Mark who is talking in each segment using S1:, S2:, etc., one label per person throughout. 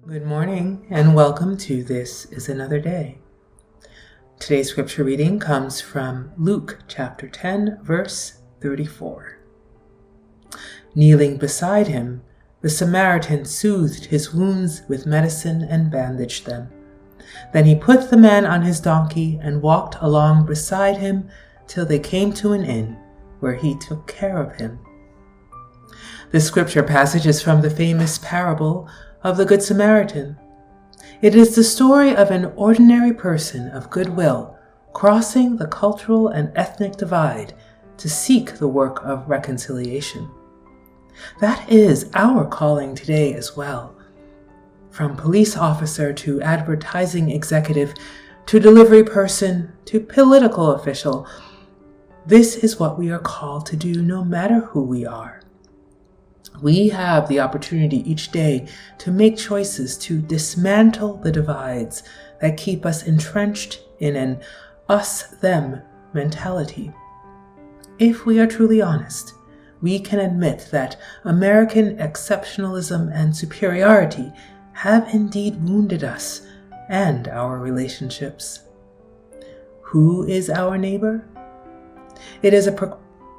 S1: Good morning and welcome to This is Another Day. Today's scripture reading comes from Luke chapter 10, verse 34. Kneeling beside him, the Samaritan soothed his wounds with medicine and bandaged them. Then he put the man on his donkey and walked along beside him till they came to an inn, where he took care of him. This scripture passage is from the famous parable of the Good Samaritan. It is the story of an ordinary person of goodwill crossing the cultural and ethnic divide to seek the work of reconciliation. That is our calling today as well. From police officer to advertising executive to delivery person to political official, this is what we are called to do no matter who we are. We have the opportunity each day to make choices to dismantle the divides that keep us entrenched in an us-them mentality. If we are truly honest, we can admit that American exceptionalism and superiority have indeed wounded us and our relationships. Who is our neighbor? It is a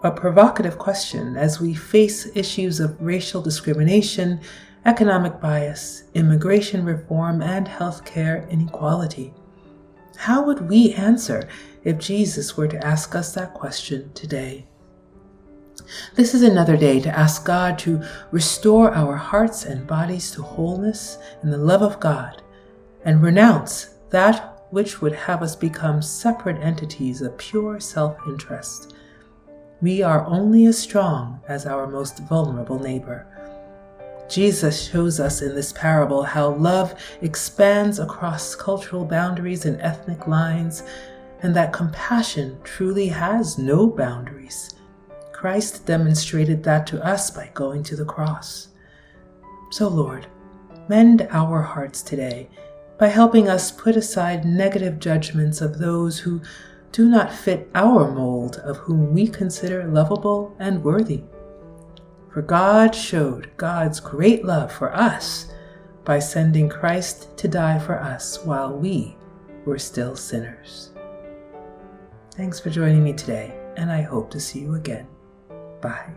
S1: provocative question as we face issues of racial discrimination, economic bias, immigration reform, and healthcare inequality. How would we answer if Jesus were to ask us that question today? This is another day to ask God to restore our hearts and bodies to wholeness in the love of God and renounce that which would have us become separate entities of pure self-interest. We are only as strong as our most vulnerable neighbor. Jesus shows us in this parable how love expands across cultural boundaries and ethnic lines, and that compassion truly has no boundaries. Christ demonstrated that to us by going to the cross. So, Lord, mend our hearts today by helping us put aside negative judgments of those who do not fit our mold of whom we consider lovable and worthy. For God showed God's great love for us by sending Christ to die for us while we were still sinners. Thanks for joining me today, and I hope to see you again. Bye.